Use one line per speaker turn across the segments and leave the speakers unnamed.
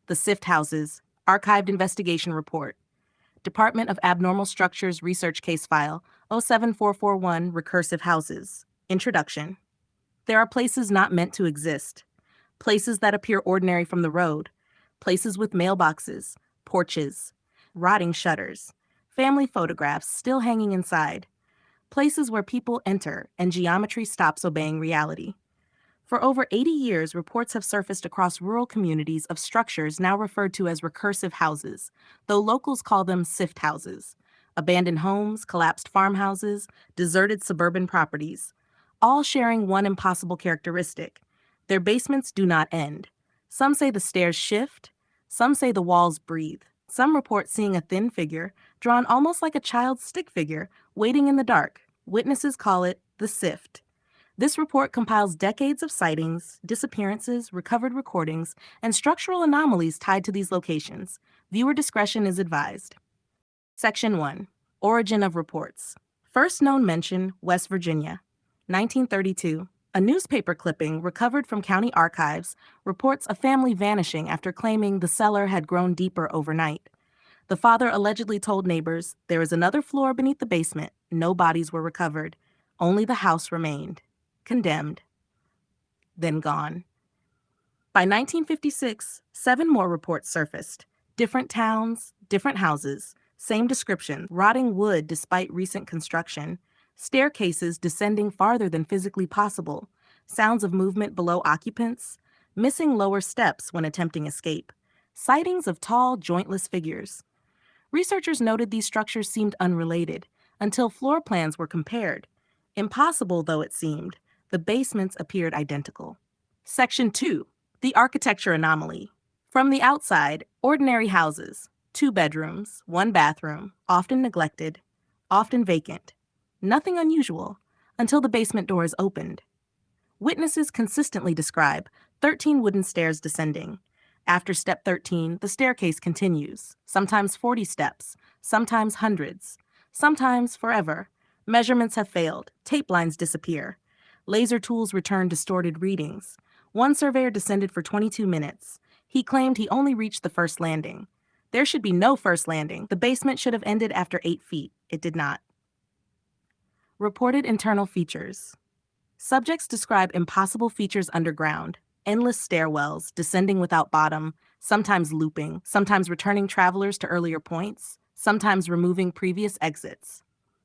The SIFT Houses, Archived Investigation Report. Department of Abnormal Structures Research Case File 07441 Recursive Houses. Introduction. There are places not meant to exist. Places that appear ordinary from the road. Places with mailboxes, porches, rotting shutters, family photographs still hanging inside. Places where people enter and geometry stops obeying reality. For over 80 years, reports have surfaced across rural communities of structures now referred to as recursive houses, though locals call them SIFT houses. Abandoned homes, collapsed farmhouses, deserted suburban properties, all sharing one impossible characteristic. Their basements do not end. Some say the stairs shift, some say the walls breathe. Some report seeing a thin figure, drawn almost like a child's stick figure, waiting in the dark. Witnesses call it the SIFT. This report compiles decades of sightings, disappearances, recovered recordings, and structural anomalies tied to these locations. Viewer discretion is advised. Section 1. Origin of Reports. First known mention, West Virginia. 1932. A newspaper clipping recovered from county archives reports a family vanishing after claiming the cellar had grown deeper overnight. The father allegedly told neighbors, "There is another floor beneath the basement. No bodies were recovered. Only the house remained." Condemned. Then gone. By 1956, 7 more reports surfaced. Different towns, different houses, same description, rotting wood despite recent construction, staircases descending farther than physically possible, sounds of movement below occupants, missing lower steps when attempting escape, sightings of tall, jointless figures. Researchers noted these structures seemed unrelated until floor plans were compared. Impossible though it seemed, the basements appeared identical. Section 2. The Architecture Anomaly. From the outside, ordinary houses, 2 bedrooms, 1 bathroom, often neglected, often vacant. Nothing unusual until the basement door is opened. Witnesses consistently describe 13 wooden stairs descending. After step 13, the staircase continues, sometimes 40 steps, sometimes hundreds, sometimes forever. Measurements have failed, tape lines disappear. Laser tools return distorted readings. One surveyor descended for 22 minutes. He claimed he only reached the first landing. There should be no first landing. The basement should have ended after 8 feet. It did not. Reported internal features. Subjects describe impossible features underground, endless stairwells, descending without bottom, sometimes looping, sometimes returning travelers to earlier points, sometimes removing previous exits.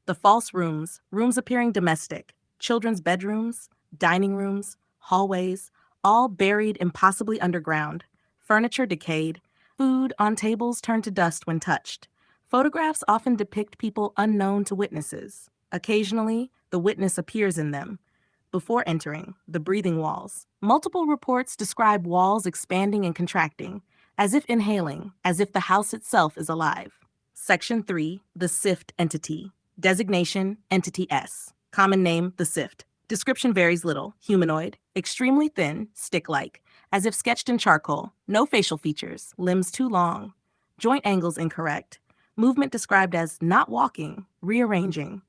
The false rooms, rooms appearing domestic, children's bedrooms, dining rooms, hallways, all buried impossibly underground, furniture decayed, food on tables turned to dust when touched. Photographs often depict people unknown to witnesses. Occasionally, the witness appears in them. Before entering, the breathing walls. Multiple reports describe walls expanding and contracting, as if inhaling, as if the house itself is alive. Section 3. The SIFT Entity. Designation, Entity S. Common name, the SIFT. Description varies little. Humanoid, extremely thin, stick-like, as if sketched in charcoal. No facial features. Limbs too long. Joint angles incorrect. Movement described as not walking, rearranging.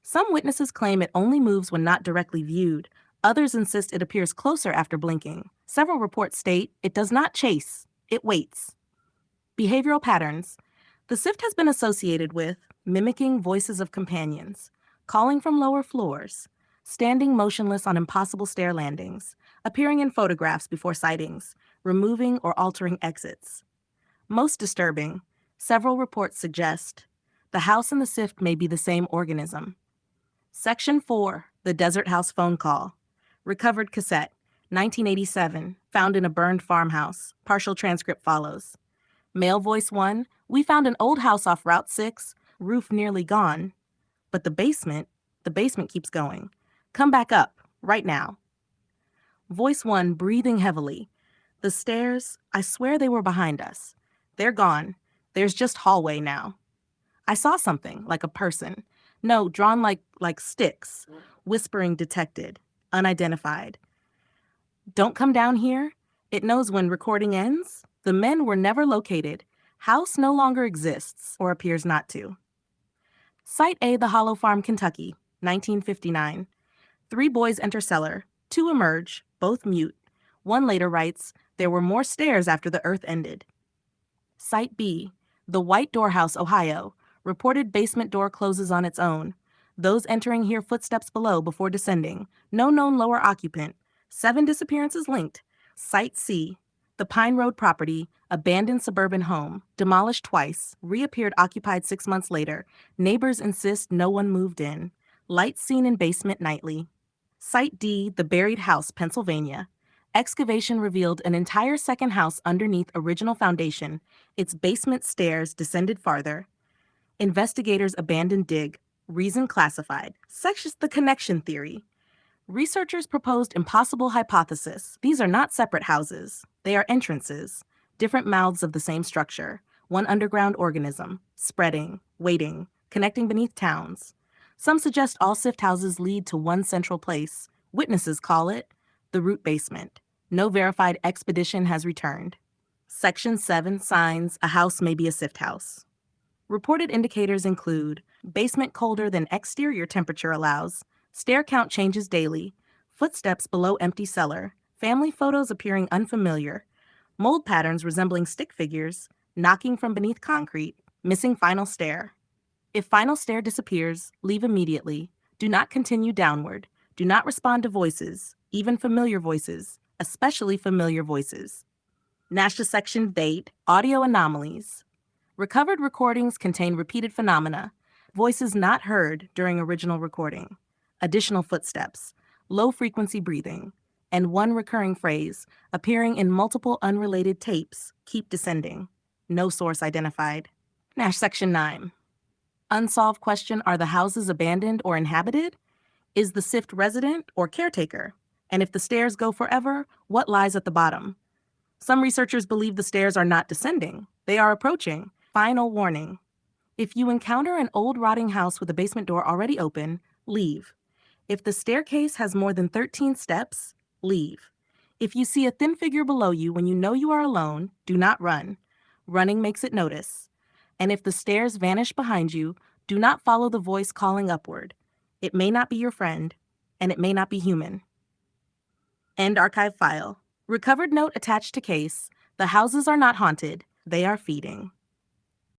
Some witnesses claim it only moves when not directly viewed. Others insist it appears closer after blinking. Several reports state it does not chase, it waits. Behavioral patterns. The SIFT has been associated with mimicking voices of companions, calling from lower floors, standing motionless on impossible stair landings, appearing in photographs before sightings, removing or altering exits. Most disturbing, several reports suggest the house and the SIFT may be the same organism. Section 4. The Desert House Phone Call. Recovered cassette, 1987, found in a burned farmhouse. Partial transcript follows. Male voice 1, "We found an old house off Route 6, roof nearly gone. But the basement keeps going. Come back up, right now." Voice 1, breathing heavily. "The stairs, I swear they were behind us. They're gone. There's just hallway now. I saw something, like a person. No, drawn like sticks. Whispering detected. Unidentified. Don't come down here. It knows when recording ends. The men were never located. House no longer exists, or appears not to." Site A, the Hollow Farm, Kentucky, 1959. 3 boys enter cellar. 2 emerge, both mute. One later writes, "There were more stairs after the earth ended." Site B, the White Door House, Ohio. Reported basement door closes on its own. Those entering hear footsteps below before descending. No known lower occupant. 7 disappearances linked. Site C, the Pine Road property, abandoned suburban home, demolished twice, reappeared occupied 6 months later. Neighbors insist no one moved in. Lights seen in basement nightly. Site D, the Buried House, Pennsylvania. Excavation revealed an entire second house underneath original foundation. Its basement stairs descended farther. Investigators abandoned dig. Reason classified. Sections the connection theory. Researchers proposed impossible hypothesis. These are not separate houses. They are entrances. Different mouths of the same structure. One underground organism. Spreading. Waiting. Connecting beneath towns. Some suggest all sift houses lead to one central place. Witnesses call it the root basement. No verified expedition has returned. Section 7 signs a house may be a sift house. Reported indicators include basement colder than exterior temperature allows, stair count changes daily, footsteps below empty cellar, family photos appearing unfamiliar, mold patterns resembling stick figures, knocking from beneath concrete, missing final stair. If final stair disappears, leave immediately. Do not continue downward. Do not respond to voices, even familiar voices, especially familiar voices. NASHA Section 8, Audio Anomalies. Recovered recordings contain repeated phenomena, voices not heard during original recording, additional footsteps, low-frequency breathing, and one recurring phrase appearing in multiple unrelated tapes, keep descending. No source identified. NASH Section 9. Unsolved question, are the houses abandoned or inhabited? Is the SIFT resident or caretaker? And if the stairs go forever, what lies at the bottom? Some researchers believe the stairs are not descending. They are approaching. Final warning. If you encounter an old rotting house with a basement door already open, leave. If the staircase has more than 13 steps, leave. If you see a thin figure below you when you know you are alone, do not run. Running makes it notice. And if the stairs vanish behind you, do not follow the voice calling upward. It may not be your friend, and it may not be human. End archive file. Recovered note attached to case. The houses are not haunted. They are feeding.